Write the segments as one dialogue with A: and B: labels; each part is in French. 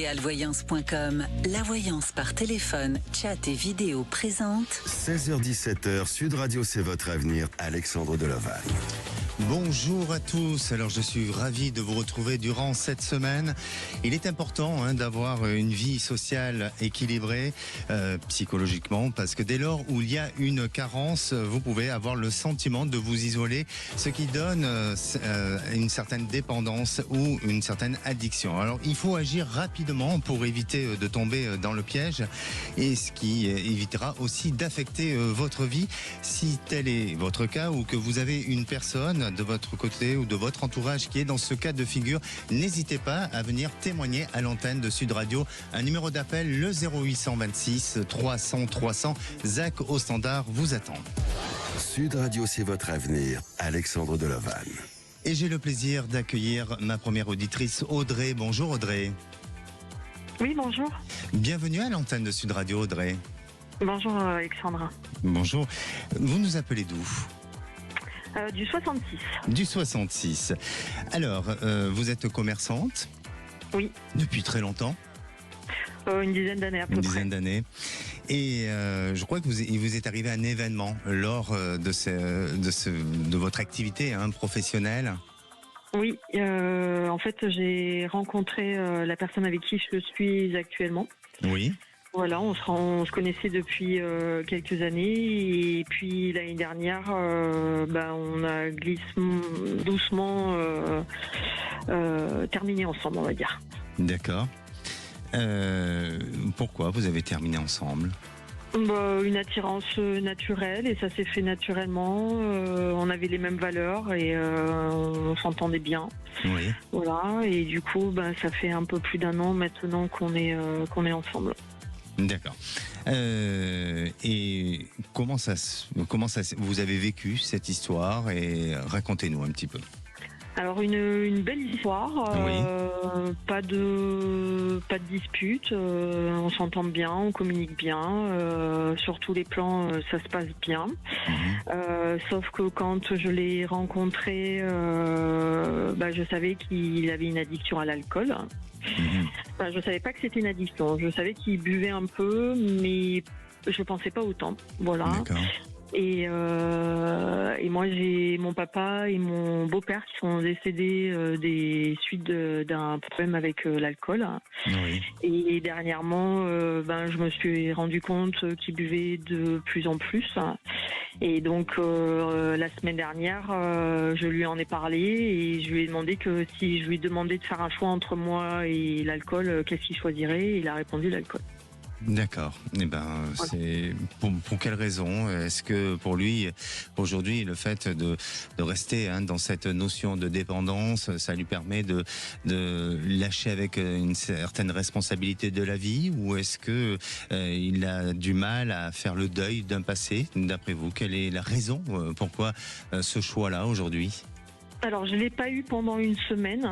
A: Idealvoyance.com, la voyance par téléphone, chat et vidéo présente.
B: 16h-17h, Sud Radio, c'est votre avenir, Alexandre Delaval.
C: Bonjour à tous, alors je suis ravi de vous retrouver durant cette semaine. Il est important d'avoir une vie sociale équilibrée psychologiquement, parce que dès lors où il y a une carence, vous pouvez avoir le sentiment de vous isoler, ce qui donne une certaine dépendance ou une certaine addiction. Alors il faut agir rapidement pour éviter de tomber dans le piège, et ce qui évitera aussi d'affecter votre vie si tel est votre cas, ou que vous avez une personne de votre côté ou de votre entourage qui est dans ce cas de figure. N'hésitez pas à venir témoigner à l'antenne de Sud Radio. Un numéro d'appel, le 0826 300 300. Zach au standard vous attend.
B: Sud Radio, c'est votre avenir, Alexandre Delaval.
C: Et j'ai le plaisir d'accueillir ma première auditrice, Audrey. Bonjour Audrey.
D: Oui, bonjour.
C: Bienvenue à l'antenne de Sud Radio, Audrey.
D: Bonjour Alexandra.
C: Bonjour. Vous nous appelez d'où ?
D: Du 66.
C: Du 66. Alors, vous êtes commerçante ?
D: Oui.
C: Depuis très longtemps ?
D: Une dizaine d'années à peu près.
C: Une dizaine d'années. Et je crois que il vous est arrivé un événement lors de votre activité professionnelle.
D: Oui, en fait, j'ai rencontré la personne avec qui je suis actuellement.
C: Oui.
D: Voilà, on se connaissait depuis quelques années, et puis l'année dernière, on a doucement terminé ensemble, on va dire.
C: D'accord. Pourquoi vous avez terminé ensemble ?
D: Une attirance naturelle, et ça s'est fait naturellement. On avait les mêmes valeurs et on s'entendait bien.
C: Oui.
D: Voilà, et du coup, ça fait un peu plus d'un an maintenant qu'on est ensemble.
C: D'accord. Et comment vous avez vécu cette histoire, et racontez-nous un petit peu.
D: Alors une belle histoire,
C: Oui.
D: Pas de dispute, on s'entend bien, on communique bien, sur tous les plans ça se passe bien. Sauf que quand je l'ai rencontré, je savais qu'il avait une addiction à l'alcool. Je savais pas que c'était une addiction, je savais qu'il buvait un peu, mais je pensais pas autant. Voilà.
C: D'accord.
D: Et moi, j'ai mon papa et mon beau-père qui sont décédés des suites d'un problème avec l'alcool.
C: Oui.
D: Et dernièrement, je me suis rendu compte qu'il buvait de plus en plus. Et donc, la semaine dernière, je lui en ai parlé, et je lui ai demandé que si je lui demandais de faire un choix entre moi et l'alcool, qu'est-ce qu'il choisirait ? Et il a répondu l'alcool.
C: D'accord. C'est pour quelle raison ? Est-ce que pour lui, aujourd'hui, le fait de rester dans cette notion de dépendance, ça lui permet de lâcher avec une certaine responsabilité de la vie, ou est-ce que il a du mal à faire le deuil d'un passé ? D'après vous, quelle est la raison pourquoi ce choix-là aujourd'hui ?
D: Alors, je l'ai pas eu pendant une semaine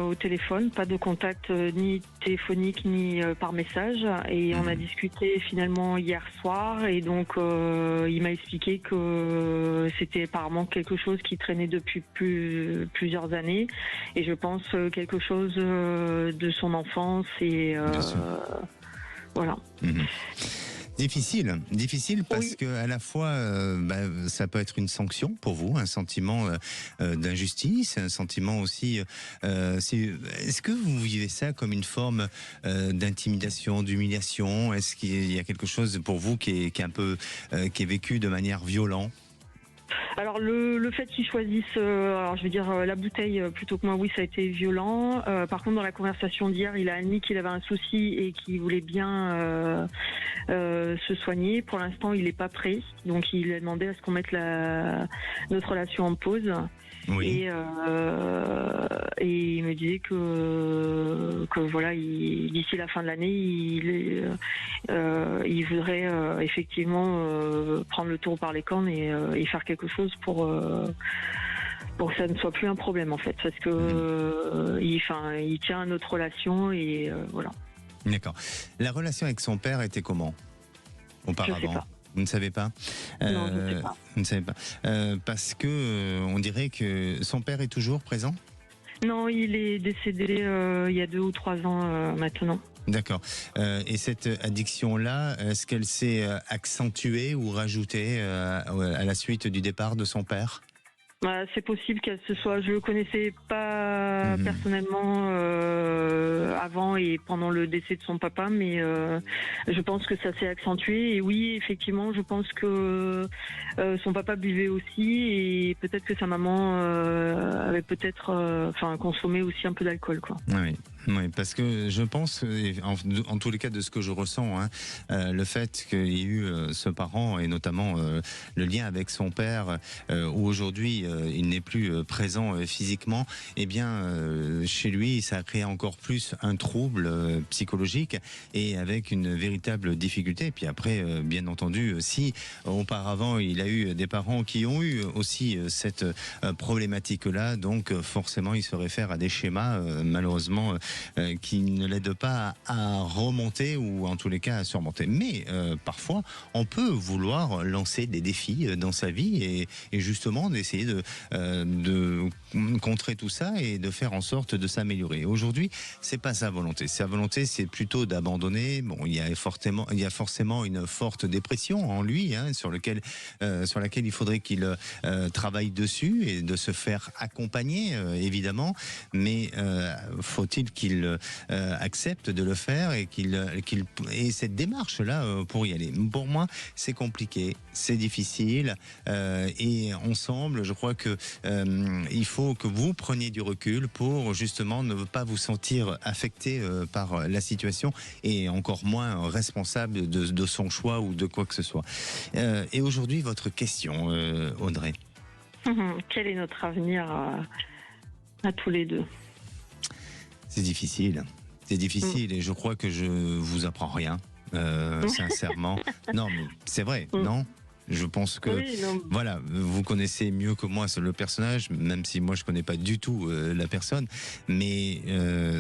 D: au téléphone, pas de contact ni téléphonique ni par message, et on a discuté finalement hier soir, et donc il m'a expliqué que c'était apparemment quelque chose qui traînait depuis plusieurs années, et je pense quelque chose de son enfance, et voilà.
C: Difficile parce
D: Oui.
C: que à la fois ça peut être une sanction pour vous, un sentiment d'injustice, un sentiment aussi. Est-ce que vous vivez ça comme une forme d'intimidation, d'humiliation ? Est-ce qu'il y a quelque chose pour vous qui est un peu qui est vécu de manière violente ?
D: Alors le fait qu'ils choisissent, la bouteille plutôt que moi, oui, ça a été violent. Par contre, dans la conversation d'hier, il a admis qu'il avait un souci et qu'il voulait bien se soigner. Pour l'instant, il n'est pas prêt, donc il a demandé à ce qu'on mette notre relation en pause.
C: Oui.
D: Et il me disait que voilà, d'ici la fin de l'année, il voudrait effectivement prendre le taureau par les cornes et faire quelque chose pour que ça ne soit plus un problème, en fait, parce que il tient à notre relation, et voilà.
C: D'accord. La relation avec son père était comment auparavant ?
D: Je sais pas.
C: Vous ne savez pas ?
D: Non, je ne sais pas.
C: Vous ne savez pas. Parce que on dirait que son père est toujours présent ?
D: Non, il est décédé il y a 2 ou 3 ans maintenant.
C: D'accord. Et cette addiction-là, est-ce qu'elle s'est accentuée ou rajoutée à la suite du départ de son père ?
D: Bah, c'est possible qu'elle se soit. Je le connaissais pas personnellement avant et pendant le décès de son papa, mais je pense que ça s'est accentué. Et oui, effectivement, je pense que son papa buvait aussi et peut-être que sa maman avait peut-être, consommé aussi un peu d'alcool, quoi.
C: Oui. Oui, parce que je pense, en tous les cas de ce que je ressens, le fait qu'il y ait eu ce parent et notamment le lien avec son père, où aujourd'hui il n'est plus présent physiquement, eh bien chez lui ça a créé encore plus un trouble psychologique et avec une véritable difficulté. Et puis après, bien entendu, si auparavant il a eu des parents qui ont eu aussi cette problématique-là, donc forcément il se réfère à des schémas malheureusement qui ne l'aide pas à remonter ou en tous les cas à surmonter. Mais parfois, on peut vouloir lancer des défis dans sa vie et justement d'essayer de contrer tout ça et de faire en sorte de s'améliorer. Aujourd'hui, c'est pas sa volonté. Sa volonté, c'est plutôt d'abandonner. Bon, il y a forcément une forte dépression en lui, sur laquelle il faudrait qu'il travaille dessus et de se faire accompagner, évidemment. Mais faut-il qu'il accepte de le faire et qu'il ait cette démarche-là pour y aller. Pour moi, c'est compliqué, c'est difficile et ensemble, je crois que il faut que vous preniez du recul pour justement ne pas vous sentir affecté par la situation et encore moins responsable de son choix ou de quoi que ce soit. Et aujourd'hui, votre question, Audrey.
D: Quel est notre avenir à tous les deux ?
C: C'est difficile. C'est difficile et je crois que je vous apprends rien, sincèrement. Non, mais c'est vrai, non ? Je pense que, voilà, vous connaissez mieux que moi le personnage, même si moi je connais pas du tout la personne. Mais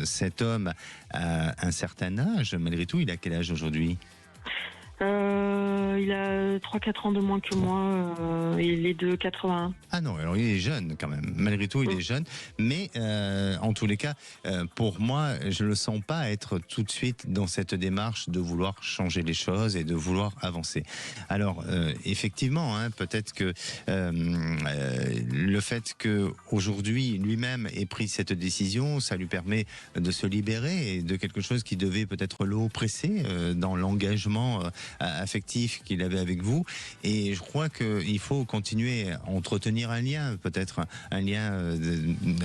C: cet homme a un certain âge, malgré tout. Il a quel âge aujourd'hui ?
D: Il a 3-4 ans de moins que moi, il est de 81.
C: Ah non, alors il est jeune quand même, malgré tout il est jeune, mais en tous les cas, pour moi, je le sens pas être tout de suite dans cette démarche de vouloir changer les choses et de vouloir avancer. Alors, effectivement, peut-être que le fait qu'aujourd'hui lui-même ait pris cette décision, ça lui permet de se libérer de quelque chose qui devait peut-être l'oppresser dans l'engagement affectif qu'il avait avec vous, et je crois qu'il faut continuer à entretenir un lien, peut-être un lien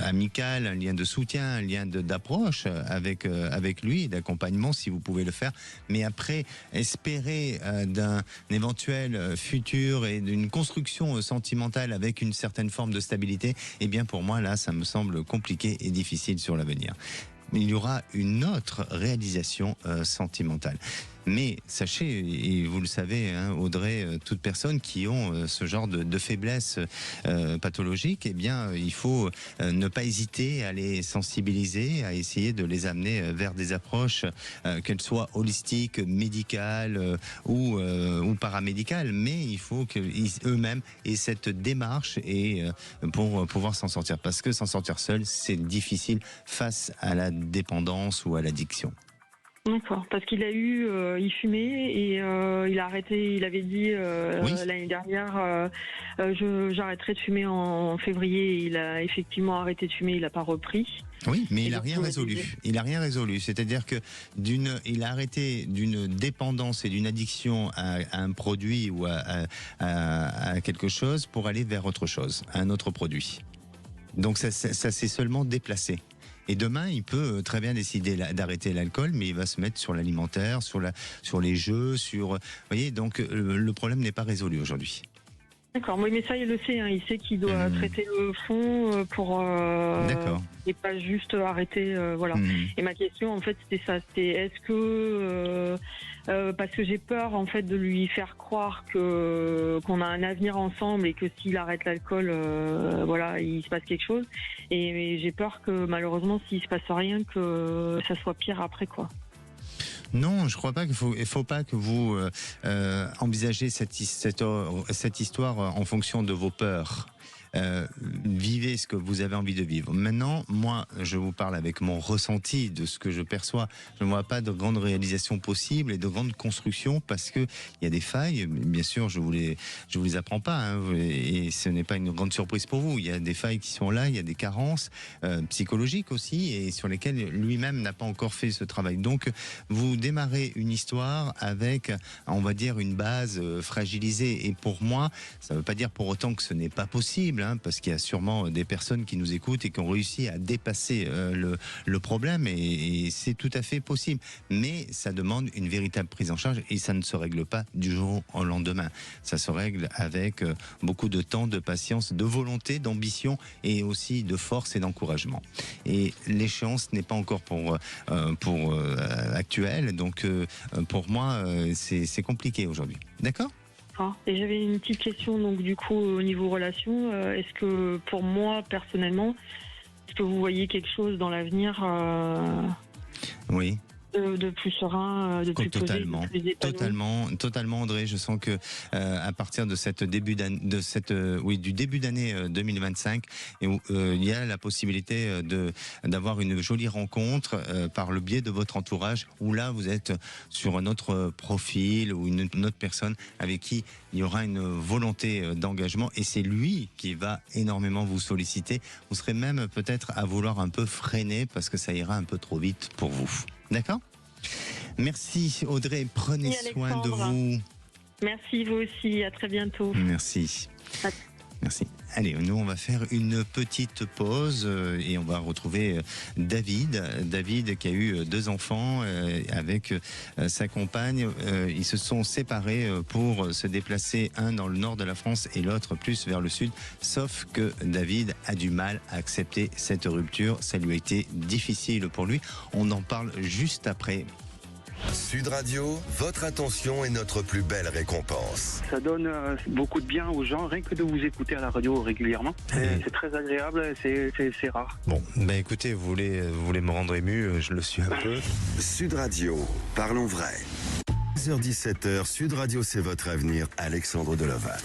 C: amical, un lien de soutien, un lien d'approche avec lui, d'accompagnement si vous pouvez le faire, mais après espérer d'un éventuel futur et d'une construction sentimentale avec une certaine forme de stabilité, eh bien pour moi là ça me semble compliqué et difficile sur l'avenir. Il y aura une autre réalisation sentimentale. Mais sachez, et vous le savez, Audrey, toute personne qui ont ce genre de faiblesse pathologique, eh bien, il faut ne pas hésiter à les sensibiliser, à essayer de les amener vers des approches, qu'elles soient holistiques, médicales ou paramédicales. Mais il faut qu'eux-mêmes aient cette démarche et pour pouvoir s'en sortir. Parce que s'en sortir seul, c'est difficile face à la dépendance ou à l'addiction.
D: D'accord, parce qu'il a eu, il fumait et il a arrêté. Il avait dit l'année dernière, j'arrêterai de fumer en février. Il a effectivement arrêté de fumer, il n'a pas repris.
C: Oui, mais il n'a rien résolu. Il n'a rien résolu. C'est-à-dire que il a arrêté d'une dépendance et d'une addiction à un produit ou à quelque chose pour aller vers autre chose, à un autre produit. Donc ça s'est seulement déplacé. Et demain, il peut très bien décider d'arrêter l'alcool, mais il va se mettre sur l'alimentaire, sur les jeux, vous voyez, donc le problème n'est pas résolu aujourd'hui.
D: D'accord, oui, mais ça, il le sait, il sait qu'il doit traiter le fond pour et pas juste arrêter, voilà. Et ma question, en fait, c'était ça, est-ce que parce que j'ai peur, en fait, de lui faire croire qu'on a un avenir ensemble et que s'il arrête l'alcool, voilà, il se passe quelque chose. Et j'ai peur que malheureusement, s'il se passe rien, que ça soit pire après, quoi.
C: Non, je crois pas il faut pas que vous envisagez cette histoire en fonction de vos peurs. vivez ce que vous avez envie de vivre. Maintenant, moi, je vous parle avec mon ressenti de ce que je perçois. Je ne vois pas de grandes réalisations possibles et de grandes constructions parce que il y a des failles. Bien sûr, je vous les apprends pas, hein, et ce n'est pas une grande surprise pour vous. Il y a des failles qui sont là, il y a des carences psychologiques aussi, et sur lesquelles lui-même n'a pas encore fait ce travail. Donc, vous démarrez une histoire avec, on va dire, une base fragilisée. Et pour moi, ça ne veut pas dire pour autant que ce n'est pas possible, hein, parce qu'il y a sûrement des personnes qui nous écoutent et qui ont réussi à dépasser le problème, et c'est tout à fait possible. Mais ça demande une véritable prise en charge, et ça ne se règle pas du jour au lendemain. Ça se règle avec beaucoup de temps, de patience, de volonté, d'ambition, et aussi de force et d'encouragement. Et l'échéance n'est pas encore pour actuelle, donc pour moi c'est compliqué aujourd'hui. D'accord ?
D: Et j'avais une petite question, donc du coup au niveau relation, est-ce que pour moi personnellement, est-ce que vous voyez quelque chose dans l'avenir
C: Oui.
D: de plus serein, de plus posé, de plus épanoui?
C: Totalement, André. Je sens que à partir de du début d'année 2025, il y a la possibilité d'avoir une jolie rencontre par le biais de votre entourage, où là vous êtes sur un autre profil ou une autre personne avec qui il y aura une volonté d'engagement, et c'est lui qui va énormément vous solliciter. Vous serez même peut-être à vouloir un peu freiner parce que ça ira un peu trop vite pour vous. D'accord ? Merci Audrey, prenez soin de vous.
D: Merci, vous aussi, à très bientôt.
C: Merci. Merci. Allez, nous on va faire une petite pause et on va retrouver David. David qui a eu 2 enfants avec sa compagne. Ils se sont séparés pour se déplacer, un dans le nord de la France et l'autre plus vers le sud. Sauf que David a du mal à accepter cette rupture. Ça lui a été difficile pour lui. On en parle juste après.
B: Sud Radio, votre attention est notre plus belle récompense.
E: Ça donne beaucoup de bien aux gens, rien que de vous écouter à la radio régulièrement. C'est très agréable, c'est rare.
C: Bon, écoutez, vous voulez me rendre ému, je le suis un peu.
B: Sud Radio, parlons vrai. 16h-17h, Sud Radio, c'est votre avenir. Alexandre Deloval.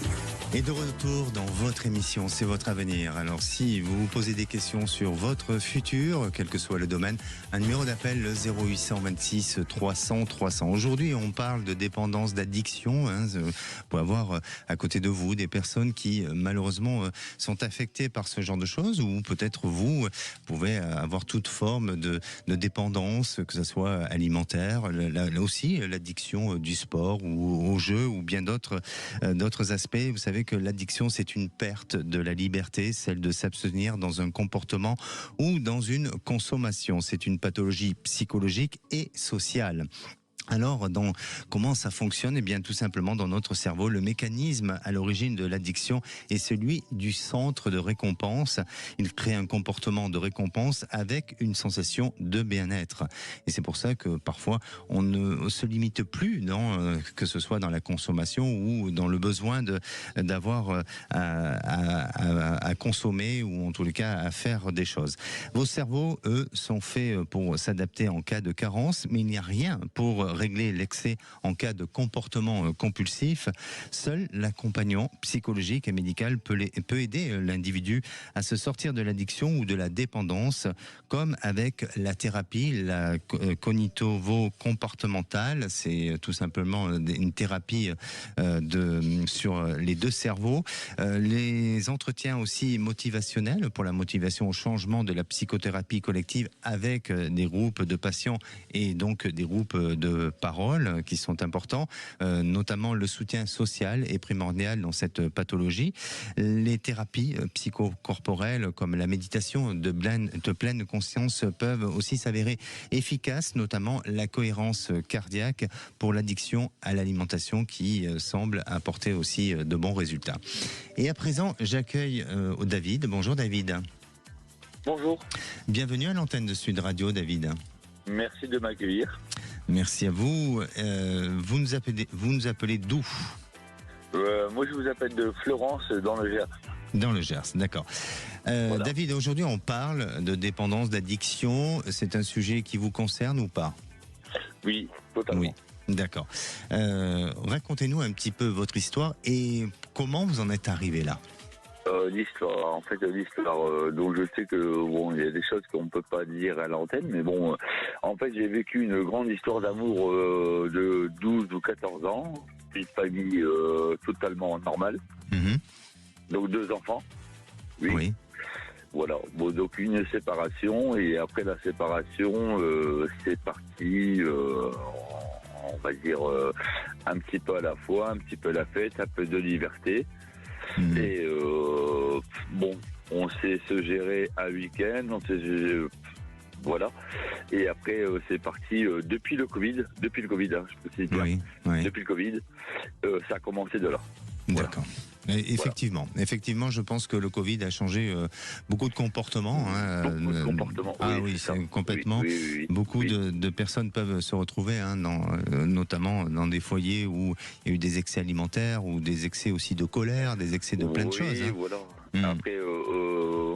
C: Et de retour dans votre émission, c'est votre avenir. Alors si vous vous posez des questions sur votre futur, quel que soit le domaine, un numéro d'appel, le 0826 300 300. Aujourd'hui, on parle de dépendance, d'addiction. Vous pouvez avoir à côté de vous des personnes qui malheureusement sont affectées par ce genre de choses, ou peut-être vous pouvez avoir toute forme de dépendance, que ce soit alimentaire, là aussi l'addiction du sport ou au jeu ou bien d'autres aspects. Vous savez que l'addiction, c'est une perte de la liberté, celle de s'abstenir dans un comportement ou dans une consommation. C'est une pathologie psychologique et sociale. Alors, comment ça fonctionne ? Eh bien, tout simplement, dans notre cerveau, le mécanisme à l'origine de l'addiction est celui du centre de récompense. Il crée un comportement de récompense avec une sensation de bien-être. Et c'est pour ça que parfois, on ne se limite plus, que ce soit dans la consommation ou dans le besoin d'avoir à consommer, ou en tous les cas à faire des choses. Vos cerveaux, eux, sont faits pour s'adapter en cas de carence, mais il n'y a rien pour régler l'excès en cas de comportement compulsif. Seul l'accompagnement psychologique et médical peut aider l'individu à se sortir de l'addiction ou de la dépendance, comme avec la thérapie, la cognitivo-comportementale. C'est tout simplement une thérapie sur les 2 cerveaux. Les entretiens aussi motivationnels pour la motivation au changement de la psychothérapie collective avec des groupes de patients et donc des groupes de parole qui sont importants, notamment le soutien social est primordial dans cette pathologie. Les thérapies psychocorporelles comme la méditation de pleine conscience peuvent aussi s'avérer efficaces, notamment la cohérence cardiaque pour l'addiction à l'alimentation qui semble apporter aussi de bons résultats. Et à présent, j'accueille David. Bonjour David.
F: Bonjour.
C: Bienvenue à l'antenne de Sud Radio, David.
F: Merci de m'accueillir.
C: Merci à vous. Vous nous appelez d'où ?
F: Moi, je vous appelle de Florence, dans le Gers.
C: Dans le Gers, d'accord. Voilà. David, aujourd'hui, on parle de dépendance, d'addiction. C'est un sujet qui vous concerne ou pas ?
F: Oui, totalement.
C: Oui, d'accord. Racontez-nous un petit peu votre histoire et comment vous en êtes arrivé là.
F: L'histoire, en fait, l'histoire, dont je sais que bon, il y a des choses qu'on peut pas dire à l'antenne, mais bon, en fait, j'ai vécu une grande histoire d'amour de 12 ou 14 ans, une famille totalement normale, donc 2 enfants,
C: Oui.
F: voilà. Bon, donc une séparation, et après la séparation, c'est parti, on va dire, un petit peu à la fois, un petit peu la fête, un peu de liberté. Et bon, on sait se gérer un week-end, on sait voilà. Et après, c'est parti depuis le Covid, hein, je peux dire.
C: Oui.
F: Depuis le Covid, ça a commencé de là. Voilà.
C: D'accord. Effectivement, je pense que le Covid a changé beaucoup de comportements.
F: Beaucoup de comportements.
C: Ah
F: oui,
C: oui,
F: c'est ça.
C: c'est complètement.
F: Oui.
C: Beaucoup de personnes peuvent se retrouver, notamment dans des foyers où il y a eu des excès alimentaires ou des excès aussi de colère, des excès de plein de choses.
F: Oui, voilà. Après,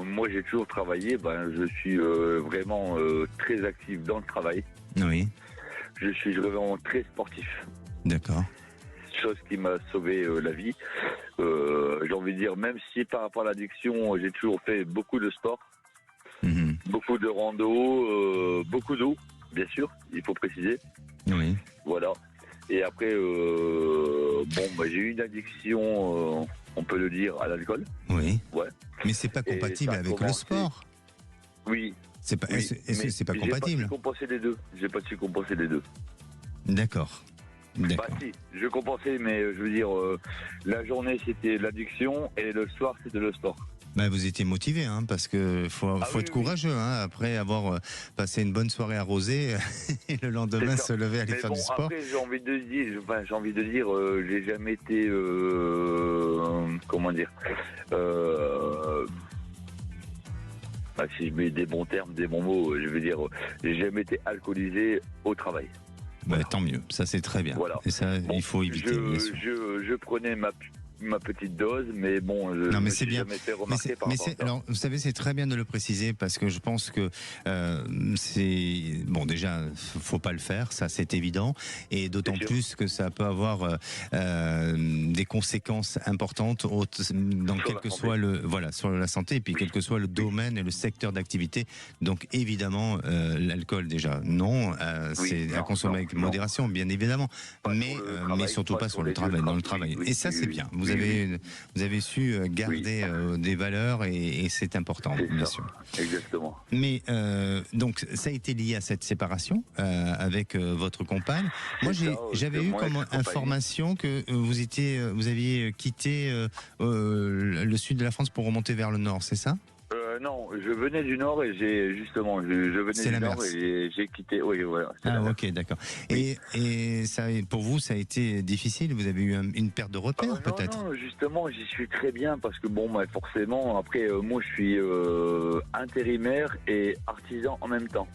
F: moi, j'ai toujours travaillé. Je suis vraiment très actif dans le travail.
C: Oui.
F: Je suis vraiment très sportif.
C: D'accord.
F: Chose qui m'a sauvé la vie. J'ai envie de dire, même si par rapport à l'addiction, j'ai toujours fait beaucoup de sport, beaucoup de rando, beaucoup d'eau, bien sûr, il faut préciser.
C: Oui.
F: Voilà. Et après, j'ai eu une addiction, on peut le dire, à l'alcool.
C: Oui.
F: Ouais.
C: Mais c'est pas compatible avec le sport.
F: Oui.
C: C'est pas, c'est pas compatible.
F: J'ai pas su compenser les deux.
C: D'accord.
F: Bah si, je compensais, mais je veux dire, la journée c'était l'addiction et le soir c'était le sport.
C: Bah, vous étiez motivé, parce que faut être courageux, après avoir passé une bonne soirée arrosée et le lendemain se lever aller faire du sport.
F: Après, j'ai envie de dire, j'ai jamais été, comment dire, si je mets des bons termes, des bons mots, je veux dire, j'ai jamais été alcoolisé au travail.
C: Voilà. Tant mieux, ça c'est très bien. Voilà. Et ça, il faut éviter, bien sûr.
F: Je prenais ma petite dose, mais bon, je me suis jamais fait remarquer par rapport à ça.
C: Alors, vous savez, c'est très bien de le préciser, parce que je pense que c'est... Bon, déjà, faut pas le faire, ça c'est évident, et d'autant plus que ça peut avoir des conséquences importantes dans quel que soit sur la santé, et puis quel que soit le domaine et le secteur d'activité. Donc, évidemment, l'alcool, déjà, non, c'est à consommer avec modération, bien évidemment, mais surtout pas sur le travail, dans le travail. Et ça, c'est bien. Vous avez su garder des valeurs, et c'est important, bien sûr.
F: Exactement.
C: Mais donc ça a été lié à cette séparation avec votre compagne. Moi, j'avais eu comme information que vous aviez quitté le sud de la France pour remonter vers le nord, c'est ça ?
F: Non, je venais du Nord et je venais du Nord et j'ai quitté. Oui, voilà.
C: Ok, d'accord. Oui. Et ça, pour vous, ça a été difficile. Vous avez eu une perte de repères, peut-être ?
F: Non, justement, j'y suis très bien parce que forcément, après, moi, je suis intérimaire et artisan en même temps.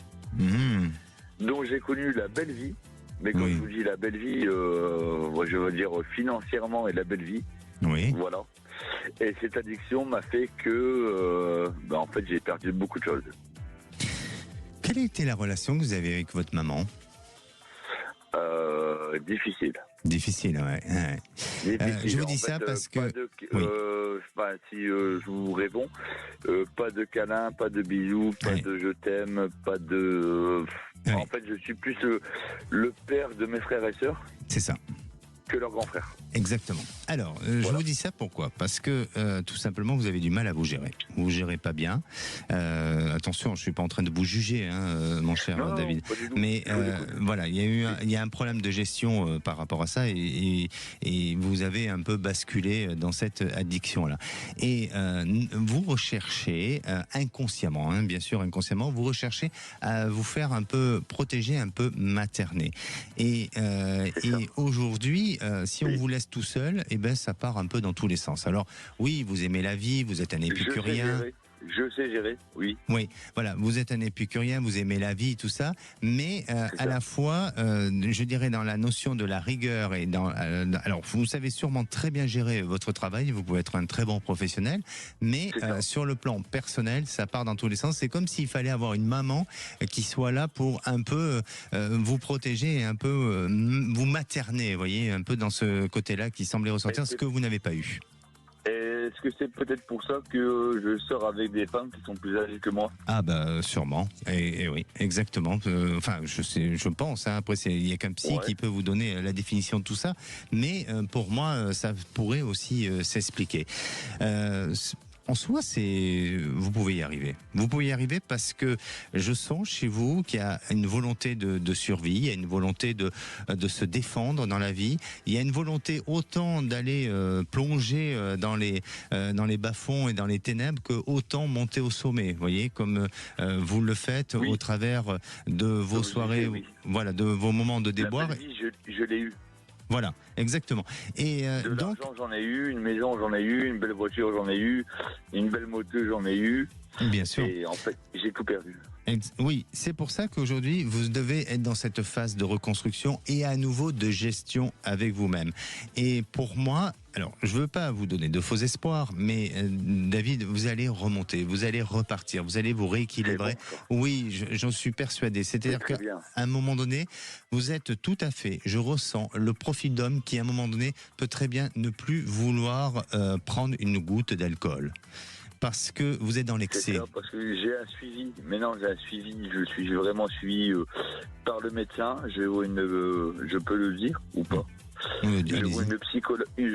F: Donc, j'ai connu la belle vie. Mais quand je vous dis la belle vie, je veux dire financièrement et la belle vie.
C: Oui.
F: Voilà. Et cette addiction m'a fait que, en fait, j'ai perdu beaucoup de choses.
C: Quelle a été la relation que vous avez avec votre maman ?
F: Difficile.
C: Difficile, ouais.
F: Difficile.
C: Je vous dis ça parce que...
F: si je vous réponds, pas de câlin, pas de bisous, pas de je t'aime, pas de... En fait, je suis plus le père de mes frères et sœurs. C'est ça. Que leur grand frère. Exactement. Alors, je vous dis ça pourquoi ? Parce que tout simplement, vous avez du mal à vous gérer. Vous gérez pas bien. Attention, je suis pas en train de vous juger, mon cher David. Mais voilà, il y a un problème de gestion par rapport à ça, et vous avez un peu basculé dans cette addiction-là. Et vous recherchez inconsciemment, bien sûr inconsciemment, vous recherchez à vous faire un peu protéger, un peu materner. Et aujourd'hui, si on vous laisse tout seul, ça part un peu dans tous les sens. Alors oui, vous aimez la vie, vous êtes un épicurien. Je sais gérer, oui. Oui, voilà, vous êtes un épicurien, vous aimez la vie, tout ça, mais à la fois, je dirais dans la notion de la rigueur et alors vous savez sûrement très bien gérer votre travail, vous pouvez être un très bon professionnel, mais sur le plan personnel, ça part dans tous les sens. C'est comme s'il fallait avoir une maman qui soit là pour un peu vous protéger et un peu vous materner, vous voyez, un peu dans ce côté-là qui semblait ressortir, ce que vous n'avez pas eu. est-ce que c'est peut-être pour ça que je sors avec des femmes qui sont plus âgées que moi?
C: Ah bah sûrement, et oui, exactement. Enfin, je pense. Hein, après, il y a qu'un psy qui peut vous donner la définition de tout ça, mais pour moi, ça pourrait aussi s'expliquer. En soi, vous pouvez y arriver. Vous pouvez y arriver parce que je sens chez vous qu'il y a une volonté de survie, il y a une volonté de se défendre dans la vie. Il y a une volonté autant d'aller plonger dans les bas-fonds et dans les ténèbres que autant monter au sommet. Vous voyez, comme vous le faites au travers de vos soirées, voilà, de vos moments de déboire.
F: La belle vie, je l'ai eu.
C: Voilà, exactement. Et donc,
F: l'argent, j'en ai eu, une maison, j'en ai eu, une belle voiture, j'en ai eu, une belle moto, j'en ai eu.
C: Bien sûr.
F: Et en fait, j'ai tout perdu.
C: Oui, c'est pour ça qu'aujourd'hui, vous devez être dans cette phase de reconstruction et à nouveau de gestion avec vous-même. Et pour moi, alors, je ne veux pas vous donner de faux espoirs, mais David, vous allez remonter, vous allez repartir, vous allez vous rééquilibrer. Bon, oui, j'en suis persuadé. C'est-à-dire qu'à un moment donné, vous êtes tout à fait, je ressens le profil d'homme qui, à un moment donné, peut très bien ne plus vouloir prendre une goutte d'alcool. Parce que vous êtes dans l'excès.
F: Parce que j'ai un suivi. Maintenant, j'ai un suivi. Je suis vraiment suivi par le médecin. Je peux le dire ou pas.
C: Oui,
F: je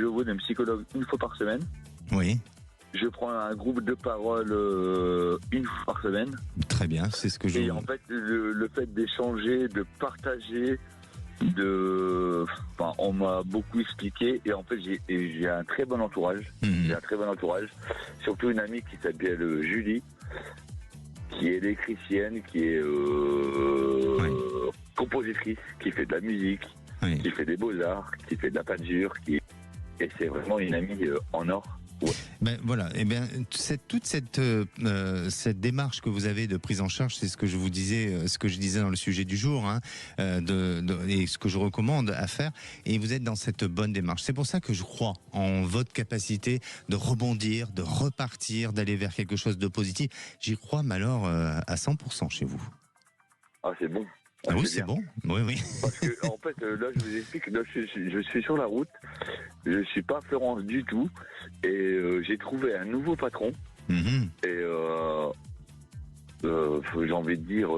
F: vois une psychologue une fois par semaine.
C: Oui.
F: Je prends un groupe de parole une fois par semaine.
C: Très bien, c'est ce que je...
F: Et en fait, le fait d'échanger, de partager, on m'a beaucoup expliqué et en fait j'ai un très bon entourage. J'ai un très bon entourage, surtout une amie qui s'appelle Julie, qui est électricienne, qui est compositrice, qui fait de la musique, qui fait des beaux-arts, qui fait de la peinture, et c'est vraiment une amie en or. Ouais.
C: Ben voilà, et bien toute cette démarche que vous avez de prise en charge, c'est ce que je vous disais, ce que je disais dans le sujet du jour, hein, et ce que je recommande à faire. Et vous êtes dans cette bonne démarche. C'est pour ça que je crois en votre capacité de rebondir, de repartir, d'aller vers quelque chose de positif. J'y crois, mais alors à 100% chez vous.
F: Ah, c'est bon.
C: Ah oui, c'est bon. Oui, oui.
F: Parce que, en fait, là, je vous explique, là, je suis sur la route, je suis pas à Florence du tout, et j'ai trouvé un nouveau patron, et j'ai envie de dire,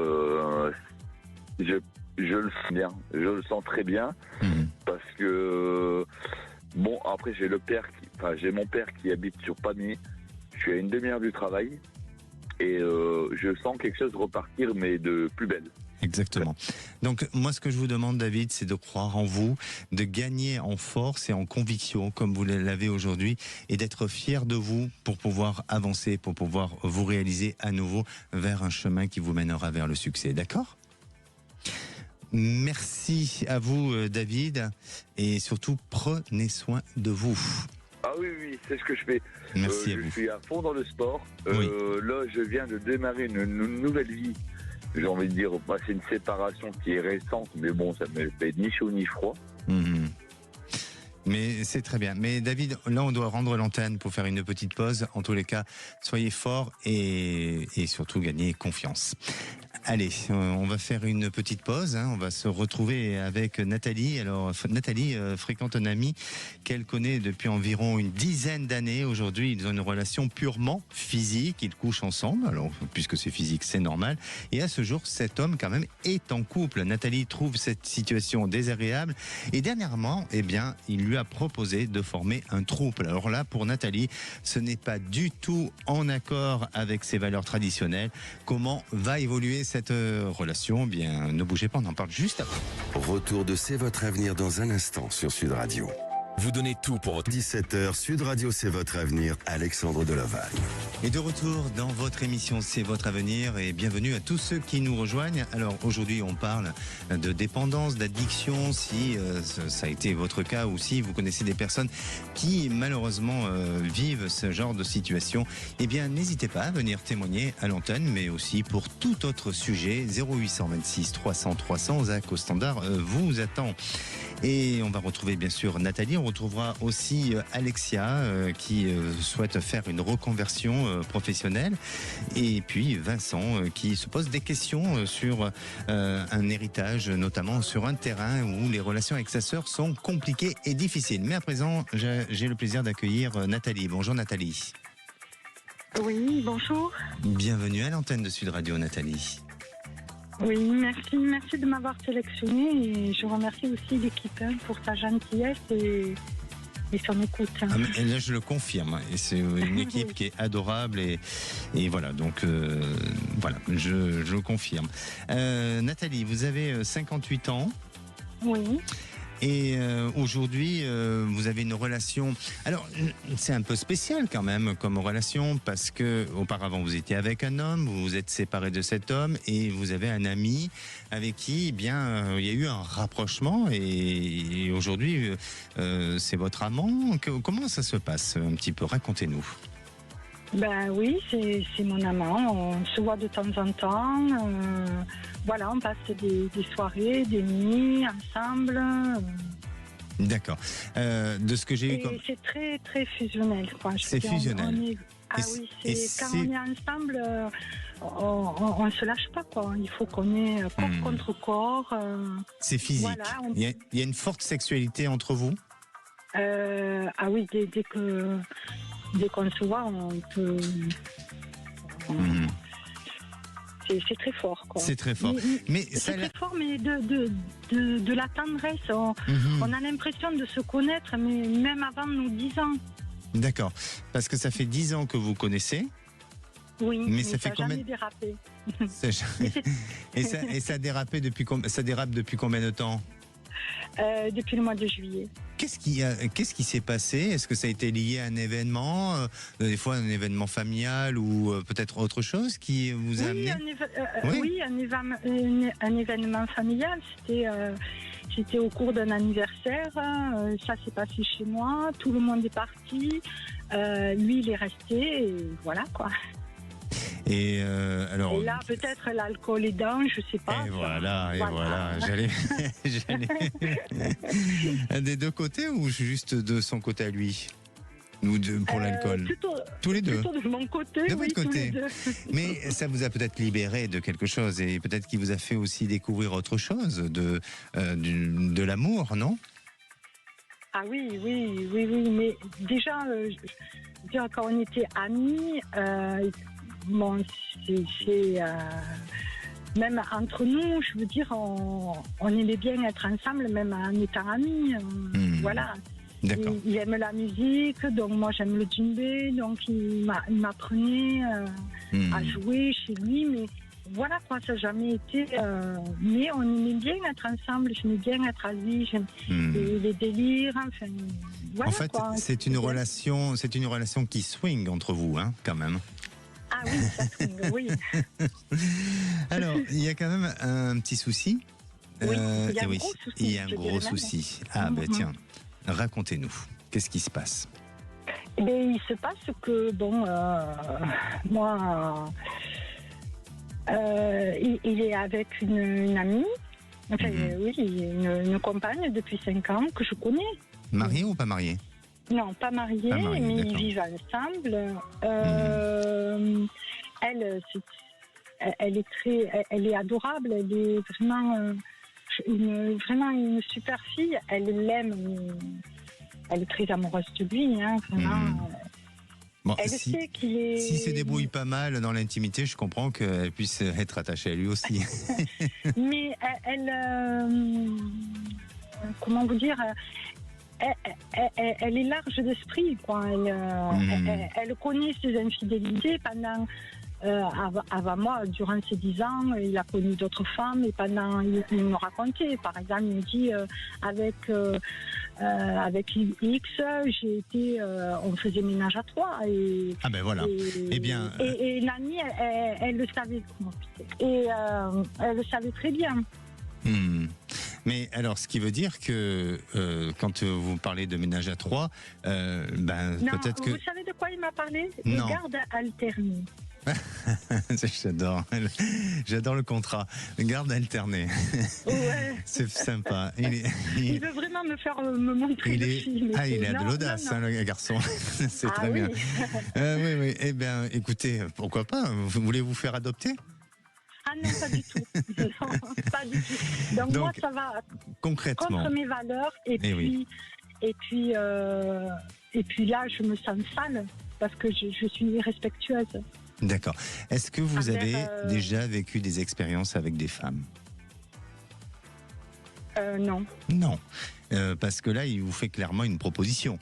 F: je le sens bien, je le sens très bien, parce que, bon, après, j'ai mon père qui habite sur Pamiers, je suis à une demi-heure du travail, et je sens quelque chose repartir, mais de plus belle.
C: Exactement. Donc moi ce que je vous demande David, c'est de croire en vous, de gagner en force et en conviction comme vous l'avez aujourd'hui et d'être fier de vous pour pouvoir avancer, pour pouvoir vous réaliser à nouveau vers un chemin qui vous mènera vers le succès. D'accord ? Merci à vous David et surtout prenez soin de vous.
F: Ah oui, c'est ce que je fais.
C: Merci à vous.
F: Je suis à fond dans le sport. Là, je viens de démarrer une nouvelle vie. J'ai envie de dire, c'est une séparation qui est récente, mais bon, ça me fait ni chaud ni froid.
C: Mais c'est très bien. Mais David, là, on doit rendre l'antenne pour faire une petite pause. En tous les cas, soyez forts et surtout gagnez confiance. Allez, on va faire une petite pause. On va se retrouver avec Nathalie. Alors, Nathalie fréquente un ami qu'elle connaît depuis environ une dizaine d'années. Aujourd'hui, ils ont une relation purement physique. Ils couchent ensemble. Alors, puisque c'est physique, c'est normal. Et à ce jour, cet homme, quand même, est en couple. Nathalie trouve cette situation désagréable. Et dernièrement, il lui a proposé de former un trouble. Alors là, pour Nathalie, ce n'est pas du tout en accord avec ses valeurs traditionnelles. Comment va évoluer cette relation? Bien, ne bougez pas, on en parle juste après.
B: Retour de C'est votre avenir dans un instant sur Sud Radio.
G: Vous donnez tout pour votre
B: 17h, Sud Radio, c'est votre avenir, Alexandre Delaval.
C: Et de retour dans votre émission C'est votre avenir et bienvenue à tous ceux qui nous rejoignent. Alors aujourd'hui on parle de dépendance, d'addiction, si ça a été votre cas ou si vous connaissez des personnes qui malheureusement vivent ce genre de situation. Eh bien n'hésitez pas à venir témoigner à l'antenne mais aussi pour tout autre sujet. 0826 300 300, Zach au standard vous attend. Et on va retrouver bien sûr Nathalie, on retrouvera aussi Alexia qui souhaite faire une reconversion professionnelle. Et puis Vincent qui se pose des questions sur un héritage, notamment sur un terrain où les relations avec sa sœur sont compliquées et difficiles. Mais à présent, j'ai le plaisir d'accueillir Nathalie. Bonjour Nathalie.
H: Oui, bonjour.
C: Bienvenue à l'antenne de Sud Radio, Nathalie.
H: Oui, merci de m'avoir sélectionné et je remercie aussi l'équipe pour sa gentillesse et son écoute.
C: Et là, je le confirme. Et c'est une équipe qui est adorable et voilà. Donc voilà, je le confirme. Nathalie, vous avez 58 ans.
H: Oui.
C: Et aujourd'hui, vous avez une relation. Alors, c'est un peu spécial quand même comme relation parce que auparavant vous étiez avec un homme, vous vous êtes séparé de cet homme et vous avez un ami avec qui, eh bien, il y a eu un rapprochement et aujourd'hui, c'est votre amant. Comment ça se passe un petit peu? Racontez-nous.
H: Ben oui, c'est mon amant. On se voit de temps en temps. Voilà, on passe des soirées, des nuits ensemble.
C: D'accord. De ce que j'ai eu comme...
H: C'est très, très fusionnel.
C: C'est fusionnel.
H: Oui, quand on est ensemble, on ne se lâche pas, quoi. Il faut qu'on ait corps contre corps.
C: C'est physique. Voilà, il y a une forte sexualité entre vous?
H: Ah oui, dès qu'on se voit, on peut... C'est très fort, quoi.
C: C'est très fort.
H: C'est très fort, mais de la tendresse. On a l'impression de se connaître, mais même avant nos 10 ans.
C: D'accord. Parce que ça fait 10 ans que vous connaissez.
H: Oui,
C: mais ça fait
H: jamais dérapé.
C: Et ça a dérapé ça dérape depuis combien de temps?
H: Depuis le mois de juillet.
C: Qu'est-ce qui s'est passé? Est-ce que ça a été lié à un événement, des fois un événement familial ou peut-être autre chose qui vous a amené?
H: Oui, un événement familial. C'était au cours d'un anniversaire. Ça s'est passé chez moi. Tout le monde est parti. Lui, il est resté. Et voilà, quoi.
C: Et
H: là, peut-être l'alcool est dans, je sais pas.
C: Et voilà. J'allais des deux côtés ou juste de son côté à lui? Ou pour l'alcool? Tous les deux.
H: Plutôt de mon côté,
C: de
H: oui,
C: votre côté.
H: tous les deux.
C: Mais ça vous a peut-être libéré de quelque chose et peut-être qu'il vous a fait aussi découvrir autre chose, de l'amour, non?
H: Ah oui, mais déjà, quand on était amis, bon, c'est même entre nous, je veux dire, on aimait bien être ensemble, même en étant amis. Voilà.
C: D'accord.
H: Il aime la musique, donc moi j'aime le djembé, donc il m'apprenait à jouer chez lui, mais voilà quoi, ça n'a jamais été. Mais on aimait bien être ensemble, j'aimais bien être à lui, j'aime les délires, enfin. Voilà,
C: en fait,
H: quoi,
C: c'est une relation qui swing entre vous, hein, quand même.
H: Ah oui, ça swing, oui.
C: Alors, il y a quand même un petit souci.
H: Oui, il y a un gros souci.
C: Ah ben tiens, racontez-nous. Qu'est-ce qui se passe?
H: Eh bien, il se passe que, bon, moi, il est avec une amie, enfin, oui, une compagne depuis 5 ans que je connais.
C: Mariée ou pas mariée?
H: Non, pas mariée, mais ils vivent ensemble. Elle est adorable, elle est vraiment, une super fille. Elle l'aime, elle est très amoureuse de lui, hein, vraiment.
C: Bon,
H: elle sait qu'il est...
C: S'il se débrouille pas mal dans l'intimité, je comprends qu'elle puisse être attachée à lui aussi.
H: Mais elle comment vous dire, elle est large d'esprit, quoi. Elle connaît ses infidélités pendant... avant moi, durant ces 10 ans, il a connu d'autres femmes et pendant, il me racontait, par exemple, il me dit avec X, j'ai été, on faisait ménage à 3 et
C: ah ben voilà.
H: Et Nani, elle le savait, elle le savait très bien.
C: Mais alors, ce qui veut dire que quand vous parlez de ménage à 3, peut-être que...
H: Vous savez de quoi il m'a parlé?
C: Non.
H: De garde alternée.
C: J'adore le contrat. Garde alternée.
H: Ouais.
C: C'est sympa.
H: Il veut vraiment me montrer le film.
C: Il a de l'audace, hein, le garçon. C'est très bien. Oui. Eh bien, écoutez, pourquoi pas? Voulez-vous faire adopter?
H: Ah non, pas du tout. Non, pas du tout. Donc moi, ça va
C: concrètement
H: contre mes valeurs. Et puis là, je me sens sale parce que je suis irrespectueuse.
C: D'accord. Est-ce que vous avez déjà vécu des expériences avec des femmes?
H: Non.
C: Non. Parce que là, il vous fait clairement une proposition.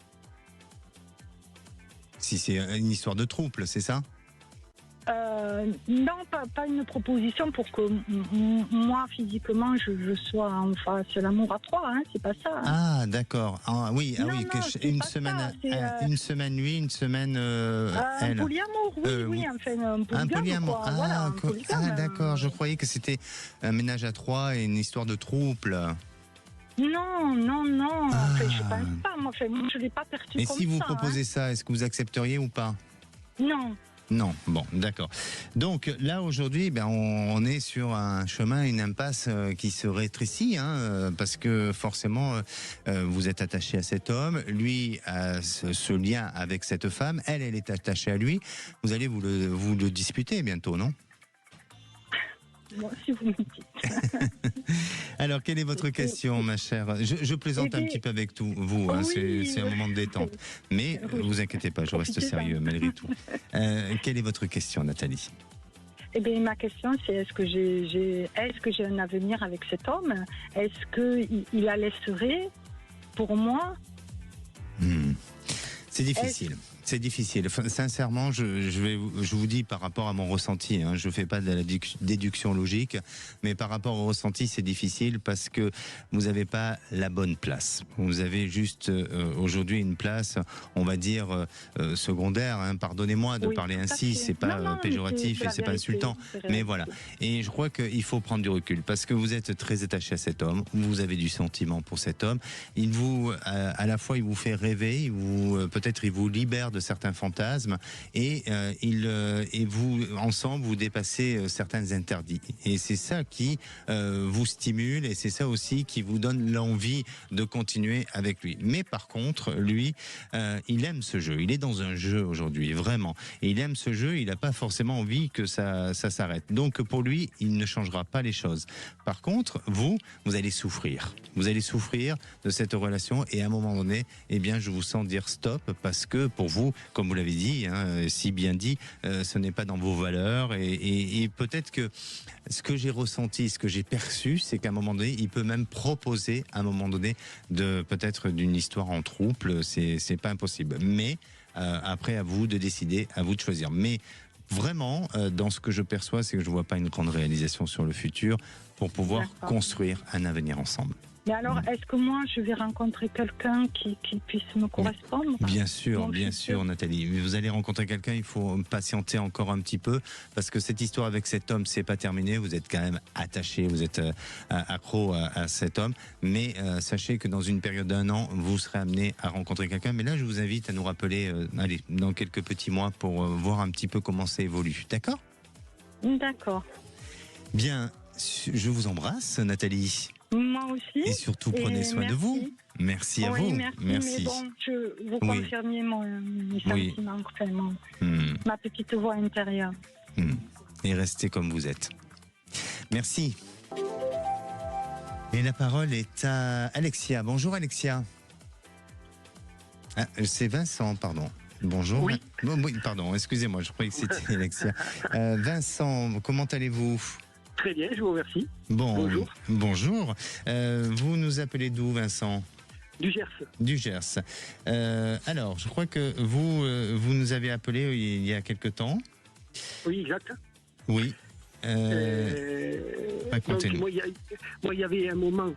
C: Si c'est une histoire de trouble, c'est ça?
H: Non, pas une proposition pour que moi, physiquement, je sois en face l'amour à trois, hein, c'est pas ça. Hein.
C: Ah, d'accord. Ah, oui, une semaine lui, une semaine elle.
H: Un polyamour, oui, enfin, un polyamour.
C: Quoi.
H: Voilà,
C: d'accord, je croyais que c'était un ménage à trois et une histoire de trouble.
H: Non. Enfin, je pense pas, moi, je l'ai pas perçu comme ça.
C: Et si vous proposez ça, est-ce que vous accepteriez ou pas?
H: Non,
C: bon, d'accord. Donc là, aujourd'hui, on est sur un chemin, une impasse qui se rétrécit, hein, parce que forcément, vous êtes attaché à cet homme, lui a ce lien avec cette femme, elle est attachée à lui. Vous allez vous le disputer bientôt, non?
H: Bon, si vous me dites.
C: Alors, quelle est votre question, ma chère? Je plaisante un petit peu avec vous, hein, c'est un moment de détente. Mais vous inquiétez pas, je reste sérieux malgré tout. Quelle est votre question, Nathalie?
H: Eh bien, ma question, c'est est-ce que j'ai un avenir avec cet homme? Est-ce qu'il la laisserait pour moi?
C: C'est difficile. C'est difficile. Sincèrement, je vous dis par rapport à mon ressenti, hein, je fais pas de la déduction logique, mais par rapport au ressenti, c'est difficile parce que vous n'avez pas la bonne place. Vous avez juste aujourd'hui une place, on va dire secondaire. Hein, pardonnez-moi de parler ainsi, c'est pas péjoratif et c'est pas insultant, mais voilà. Et je crois qu'il faut prendre du recul parce que vous êtes très attaché à cet homme, vous avez du sentiment pour cet homme. Il vous, à la fois, il vous fait rêver, peut-être il vous libère de certains fantasmes et vous ensemble vous dépassez certains interdits et c'est ça qui vous stimule et c'est ça aussi qui vous donne l'envie de continuer avec lui. Mais par contre lui il aime ce jeu, il est dans un jeu aujourd'hui vraiment et il aime ce jeu, il n'a pas forcément envie que ça s'arrête. Donc pour lui il ne changera pas les choses. Par contre vous allez souffrir de cette relation et à un moment donné je vous sens dire stop parce que pour vous, comme vous l'avez dit, hein, si bien dit, ce n'est pas dans vos valeurs et peut-être que ce que j'ai ressenti, ce que j'ai perçu, c'est qu'à un moment donné, il peut même proposer à un moment donné peut-être d'une histoire en trouble, c'est pas impossible. Mais après, à vous de décider, à vous de choisir. Mais vraiment, dans ce que je perçois, c'est que je ne vois pas une grande réalisation sur le futur pour pouvoir construire un avenir ensemble.
H: Mais alors, est-ce que moi, je vais rencontrer quelqu'un qui puisse me correspondre?
C: Bien sûr, Nathalie. Vous allez rencontrer quelqu'un, il faut patienter encore un petit peu, parce que cette histoire avec cet homme, c'est pas terminé. Vous êtes quand même attaché, vous êtes accro à cet homme. Mais sachez que dans une période d'1 an, vous serez amené à rencontrer quelqu'un. Mais là, je vous invite à nous rappeler, dans quelques petits mois, pour voir un petit peu comment ça évolue. D'accord?
H: D'accord.
C: Bien, je vous embrasse, Nathalie.
H: Moi aussi.
C: Et surtout, prenez soin de vous. Merci à vous.
H: Merci. Mais bon, vous confirmiez mes sentiments, ma petite voix intérieure.
C: Et restez comme vous êtes. Merci. Et la parole est à Alexia. Bonjour Alexia. Ah, c'est Vincent, pardon. Bonjour.
I: Oui.
C: Pardon, excusez-moi, je croyais que c'était Alexia. Vincent, comment allez-vous ?
I: Très bien, je vous remercie.
C: Bonjour. Bonjour. Vous nous appelez d'où, Vincent ?
I: Du Gers.
C: Du Gers. Alors, je crois que vous nous avez appelé il y a quelque temps.
I: Oui, exact.
C: Oui.
I: Donc, moi, il y avait un moment,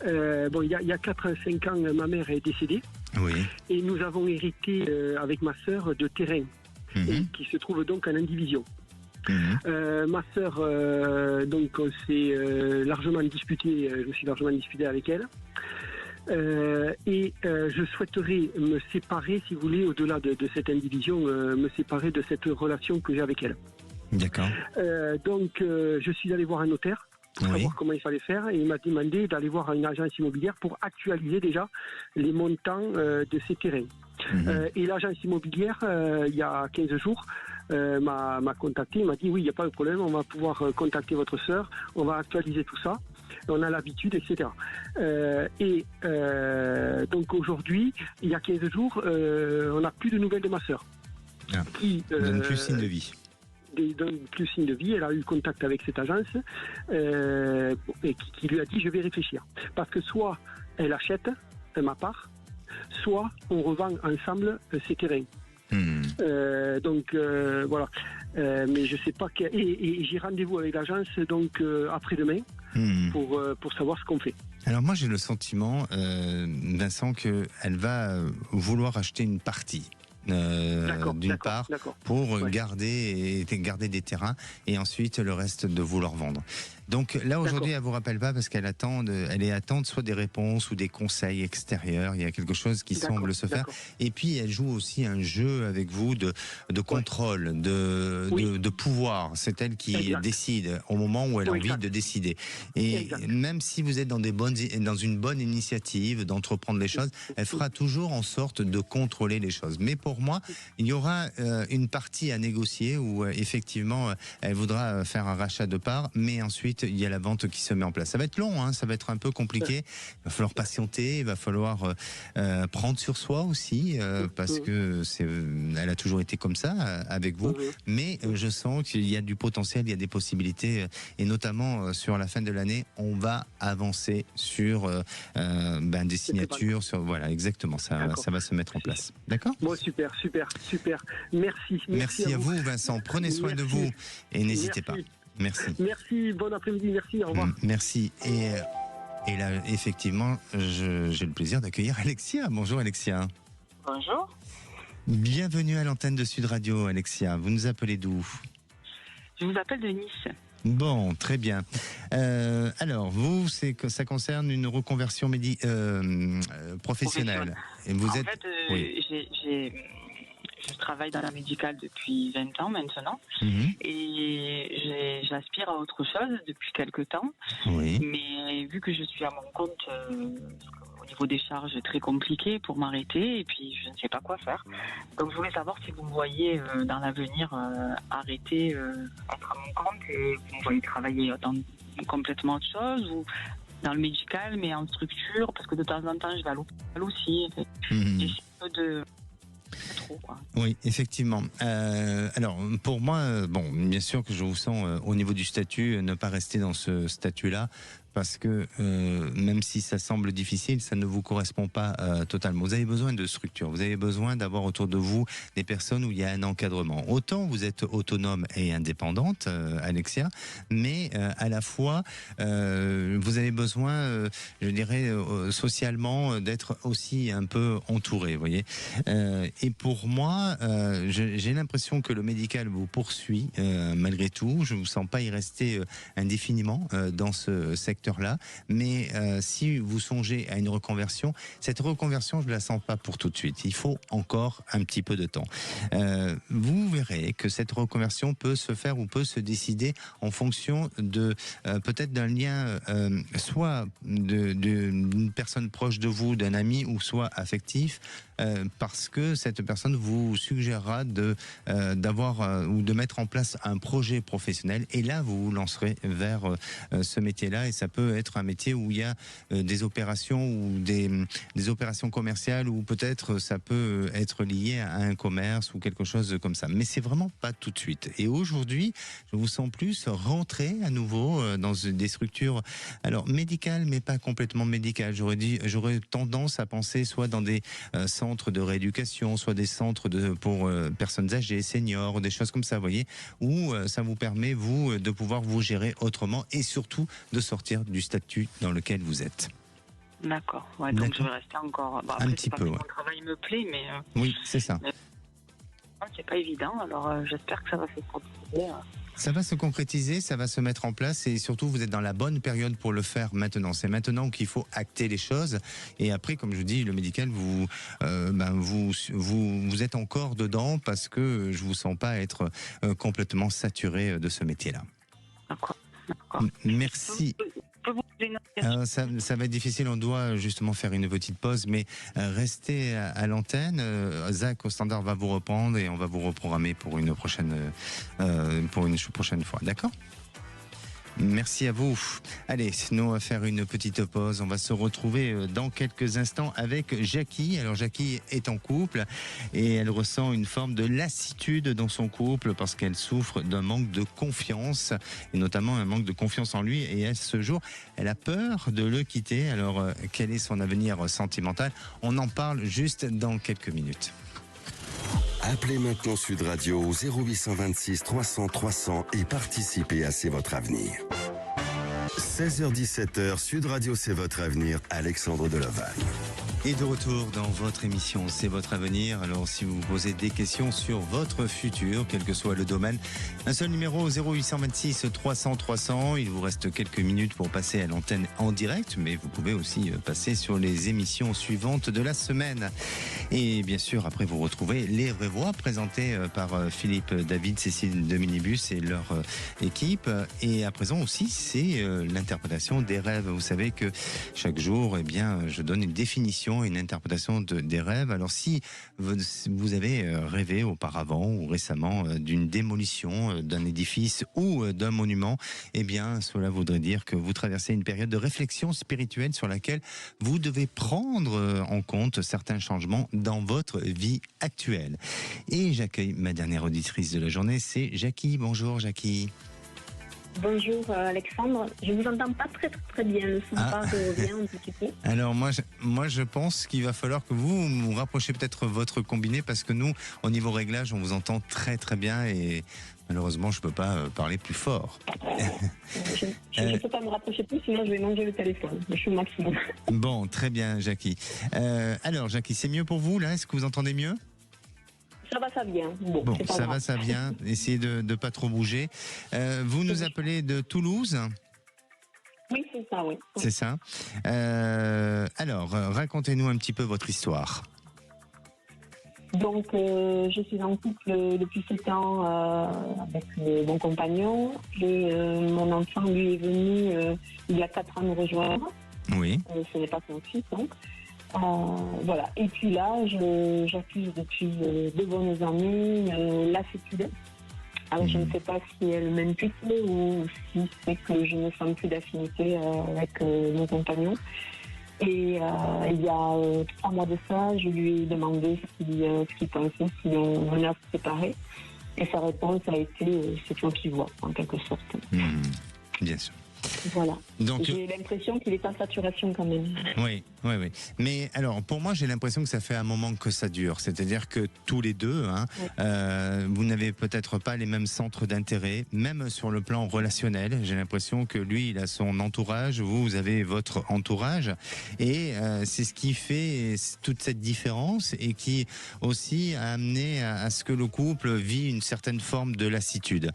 I: il y a 4-5 ans, ma mère est décédée.
C: Oui. Et
I: nous avons hérité avec ma sœur de terrain, qui se trouve donc en indivision. Ma sœur, donc on s'est largement disputé, je me suis largement disputé avec elle. Je souhaiterais me séparer, si vous voulez, au-delà de cette indivision, me séparer de cette relation que j'ai avec elle.
C: D'accord.
I: Donc, je suis allé voir un notaire pour savoir comment il fallait faire, et il m'a demandé d'aller voir une agence immobilière pour actualiser déjà les montants de ces terrains. Et l'agence immobilière, il y a 15 jours, m'a contacté, il m'a dit oui, il n'y a pas de problème, on va pouvoir contacter votre sœur, on va actualiser tout ça, on a l'habitude, etc. Donc aujourd'hui, il y a 15 jours, on n'a plus de nouvelles de ma sœur.
C: Qui donne plus signe de vie.
I: Donne plus signe de vie. Elle a eu contact avec cette agence et qui lui a dit je vais réfléchir. Parce que soit elle achète ma part, soit on revend ensemble ces terrains. Donc voilà. Mais je sais pas et j'ai rendez-vous avec l'agence donc après-demain pour savoir ce qu'on fait.
C: Alors moi j'ai le sentiment, Vincent, qu'elle va vouloir acheter une partie. D'une part, pour garder des terrains, et ensuite le reste de vouloir vendre. Donc là aujourd'hui, elle vous rappelle pas parce qu'elle est attente soit des réponses ou des conseils extérieurs. Il y a quelque chose qui semble se faire. Et puis elle joue aussi un jeu avec vous de contrôle, de pouvoir. C'est elle qui décide au moment où elle a envie de décider. Et même si vous êtes dans une bonne initiative d'entreprendre les choses, elle fera toujours en sorte de contrôler les choses. Mais pour moi, il y aura une partie à négocier où effectivement elle voudra faire un rachat de parts, mais ensuite il y a la vente qui se met en place. Ça va être long, hein, ça va être un peu compliqué. Il va falloir patienter, il va falloir prendre sur soi aussi, parce que elle a toujours été comme ça avec vous. Mais je sens qu'il y a du potentiel, il y a des possibilités, et notamment sur la fin de l'année, on va avancer sur des signatures, sur voilà, exactement. Ça va se mettre en place. D'accord ?
I: Bon, super. Merci.
C: Merci à vous, Vincent. Prenez soin de vous et n'hésitez pas. Merci.
I: Merci, bon après-midi, merci, au revoir.
C: Merci. Et là, effectivement, j'ai le plaisir d'accueillir Alexia. Bonjour Alexia.
J: Bonjour.
C: Bienvenue à l'antenne de Sud Radio, Alexia. Vous nous appelez d'où ?
J: Je vous appelle de Nice.
C: Bon, très bien. Alors, vous, c'est que ça concerne une reconversion professionnelle. Et vous êtes...
J: En fait, je travaille dans la médicale depuis 20 ans maintenant, et j'aspire à autre chose depuis quelques temps. Mais vu que je suis à mon compte, au niveau des charges c'est très compliqué pour m'arrêter, et puis je ne sais pas quoi faire. Donc je voulais savoir si vous me voyez dans l'avenir arrêter, être à mon compte, et vous me voyez travailler dans complètement autre chose, ou dans le médical mais en structure, parce que de temps en temps je vais à l'hôpital aussi. En fait. J'essaie de...
C: Oui, effectivement. Alors, pour moi, bien sûr que je vous sens au niveau du statut, ne pas rester dans ce statut-là, parce que même si ça semble difficile, ça ne vous correspond pas totalement. Vous avez besoin de structure, vous avez besoin d'avoir autour de vous des personnes où il y a un encadrement. Autant vous êtes autonome et indépendante, Alexia, mais à la fois, vous avez besoin, je dirais, socialement, d'être aussi un peu entouré, vous voyez. Et pour moi, j'ai l'impression que le médical vous poursuit malgré tout. Je ne vous sens pas y rester indéfiniment dans ce secteur-là, mais si vous songez à une reconversion, cette reconversion, je ne la sens pas pour tout de suite. Il faut encore un petit peu de temps. Vous verrez que cette reconversion peut se faire ou peut se décider en fonction de peut-être d'un lien, soit d'une personne proche de vous, d'un ami, ou soit affectif, parce que cette personne vous suggérera d'avoir ou de mettre en place un projet professionnel, et là vous vous lancerez vers ce métier-là, et ça peut être un métier où il y a des opérations ou des opérations commerciales, ou peut-être ça peut être lié à un commerce ou quelque chose comme ça, mais c'est vraiment pas tout de suite. Et aujourd'hui, je vous sens plus rentrer à nouveau dans des structures, alors médicales, mais pas complètement médicales. J'aurais tendance à penser soit dans des centres de rééducation, soit des centres pour personnes âgées, seniors, des choses comme ça, vous voyez, où ça vous permet, vous, de pouvoir vous gérer autrement, et surtout de sortir du statut dans lequel vous êtes.
J: D'accord, ouais, donc je vais rester encore... Bon, après,
C: un petit peu,
J: mon travail me plaît, mais...
C: oui, c'est ça.
J: C'est pas évident, alors j'espère que ça va se produire.
C: Ça va se concrétiser, ça va se mettre en place et surtout vous êtes dans la bonne période pour le faire maintenant. C'est maintenant qu'il faut acter les choses et après, comme je vous dis, le médical, vous êtes encore dedans parce que je vous sens pas être complètement saturé de ce métier-là.
J: D'accord.
C: Merci. Ça va être difficile, on doit justement faire une petite pause, mais restez à l'antenne. Zach au standard va vous reprendre et on va vous reprogrammer pour une prochaine fois, d'accord ? Merci à vous. Allez, nous on va faire une petite pause. On va se retrouver dans quelques instants avec Jackie. Alors Jackie est en couple et elle ressent une forme de lassitude dans son couple parce qu'elle souffre d'un manque de confiance et notamment un manque de confiance en lui. Et à ce jour, elle a peur de le quitter. Alors quel est son avenir sentimental ? On en parle juste dans quelques minutes.
B: Appelez maintenant Sud Radio au 0826 300 300 et participez à C'est votre avenir. 16h-17h, Sud Radio C'est votre avenir, Alexandre Delovagne.
C: Et de retour dans votre émission C'est votre avenir. Alors si vous posez des questions sur votre futur, quel que soit le domaine, un seul numéro 0826 300 300. Il vous reste quelques minutes pour passer à l'antenne en direct, mais vous pouvez aussi passer sur les émissions suivantes de la semaine. Et bien sûr, après vous retrouvez les vraies voix présentées par Philippe David, Cécile de Minibus et leur équipe. Et à présent aussi, c'est l'interprétation des rêves. Vous savez que chaque jour, eh bien, je donne une définition, une interprétation des rêves. Alors si vous avez rêvé auparavant ou récemment d'une démolition d'un édifice ou d'un monument, eh bien cela voudrait dire que vous traversez une période de réflexion spirituelle sur laquelle vous devez prendre en compte certains changements dans votre vie actuelle. Et j'accueille ma dernière auditrice de la journée, c'est Jackie. Bonjour Jackie.
K: Bonjour Alexandre, je vous entends pas très bien, le son revient un petit peu.
C: Alors moi je pense qu'il va falloir que vous rapprochez peut-être votre combiné parce que nous au niveau réglage on vous entend très bien et malheureusement je peux pas parler plus fort.
K: Je ne peux pas me rapprocher plus sinon je vais manger le téléphone, je suis au maximum.
C: Bon, très bien Jackie. Alors Jackie, c'est mieux pour vous là? Est-ce que vous entendez mieux?
K: Ça vient.
C: Bon, ça vient. Essayez de ne pas trop bouger. Vous nous appelez de Toulouse?
K: Oui, c'est ça, oui.
C: C'est ça. Alors, racontez-nous un petit peu votre histoire.
K: Donc, je suis en couple depuis 7 ans avec mon compagnon. Et mon enfant, lui, est venu il y a 4 ans nous rejoindre.
C: Oui.
K: Ce n'est pas son fils, donc. Voilà. Et puis là, j'accuse depuis de bonnes années lassitude. Alors je ne sais pas si elle m'aime plus ou si c'est que je ne sens plus d'affinité avec mon compagnon. Et il y a 3 mois de ça, je lui ai demandé ce qu'il pensait si on venait à se séparer. Et sa réponse a été c'est toi qui vois, en quelque sorte.
C: Bien sûr.
K: Voilà.
C: Donc,
K: j'ai l'impression qu'il est en saturation quand même.
C: Oui. Mais alors, pour moi, j'ai l'impression que ça fait un moment que ça dure. C'est-à-dire que tous les deux, vous n'avez peut-être pas les mêmes centres d'intérêt, même sur le plan relationnel. J'ai l'impression que lui, il a son entourage, vous avez votre entourage. Et c'est ce qui fait toute cette différence et qui aussi a amené à ce que le couple vit une certaine forme de lassitude.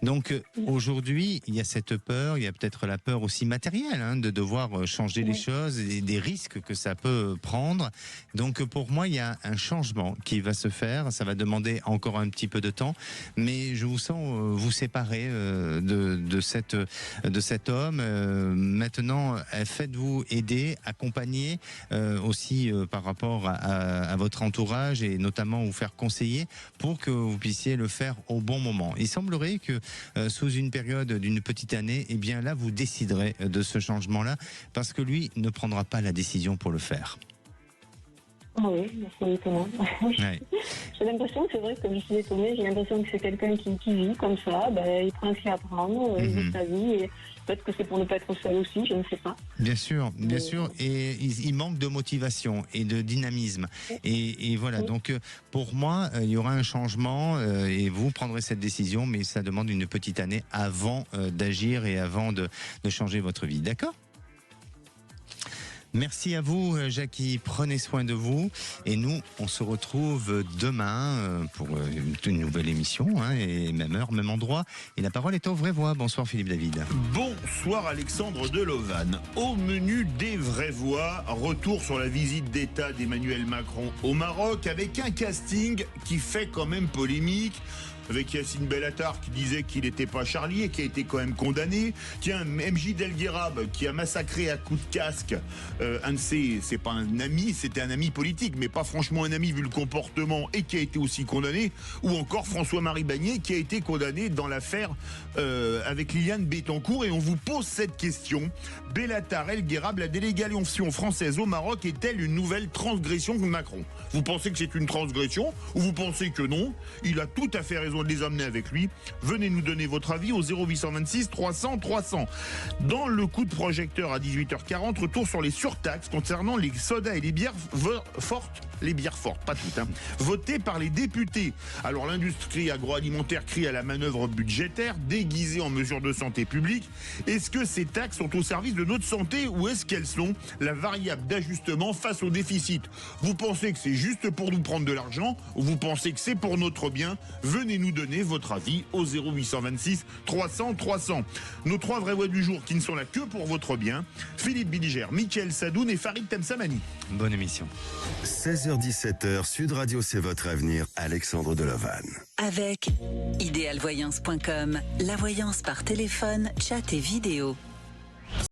C: Donc, aujourd'hui, il y a cette peur, il y a peut-être la peur aussi matérielle de devoir changer les choses et des risques que ça peut prendre. Donc pour moi, il y a un changement qui va se faire. Ça va demander encore un petit peu de temps, mais je vous sens vous séparer de cet homme. Maintenant, faites-vous aider, accompagner aussi par rapport à votre entourage et notamment vous faire conseiller pour que vous puissiez le faire au bon moment. Il semblerait que sous une période d'une petite année, eh bien là, vous déciderez de ce changement-là parce que lui ne prendra pas la décision pour le faire.
K: Oui, c'est étonnant.
C: Ouais.
K: J'ai l'impression, c'est vrai que je suis étonnée, j'ai l'impression que c'est quelqu'un qui vit comme ça, il prend ce qu'il a à prendre, il vit sa vie, et peut-être que c'est pour ne pas être seul aussi, je ne sais pas.
C: Bien sûr, et il manque de motivation et de dynamisme. Et voilà, donc pour moi, il y aura un changement et vous prendrez cette décision, mais ça demande une petite année avant d'agir et avant de changer votre vie, d'accord ? Merci à vous, Jackie. Prenez soin de vous. Et nous, on se retrouve demain pour une nouvelle émission, et même heure, même endroit. Et la parole est aux vraies voix. Bonsoir, Philippe David.
L: Bonsoir, Alexandre Delovan. Au menu des vraies voix, retour sur la visite d'État d'Emmanuel Macron au Maroc avec un casting qui fait quand même polémique. Avec Yacine Bellatar qui disait qu'il n'était pas Charlie et qui a été quand même condamné. Tiens, MJ Delguerab qui a massacré à coups de casque un de ses, c'est pas un ami, c'était un ami politique, mais pas franchement un ami vu le comportement et qui a été aussi condamné. Ou encore François-Marie Bagné qui a été condamné dans l'affaire avec Liliane Bettencourt. Et on vous pose cette question. Bellatar Elguerab, la délégation française au Maroc est-elle une nouvelle transgression de Macron? Vous pensez que c'est une transgression ou vous pensez que non? Il a tout à fait raison de les emmener avec lui. Venez nous donner votre avis au 0826 300 300. Dans le coup de projecteur à 18h40, retour sur les surtaxes concernant les sodas et les bières fortes. Les bières fortes, pas toutes, votées par les députés. Alors l'industrie agroalimentaire crie à la manœuvre budgétaire, déguisée en mesures de santé publique. Est-ce que ces taxes sont au service de notre santé ou est-ce qu'elles sont la variable d'ajustement face au déficit? Vous pensez que c'est juste pour nous prendre de l'argent ou vous pensez que c'est pour notre bien? Venez nous donner votre avis au 0826 300 300. Nos trois vraies voix du jour qui ne sont là que pour votre bien. Philippe Billiger, Mickaël Sadoun et Farid Temsamani.
C: Bonne émission.
B: 16h-17h, Sud Radio, c'est votre avenir. Alexandre Delovan.
A: Avec idéalvoyance.com, la voyance par téléphone, chat et vidéo.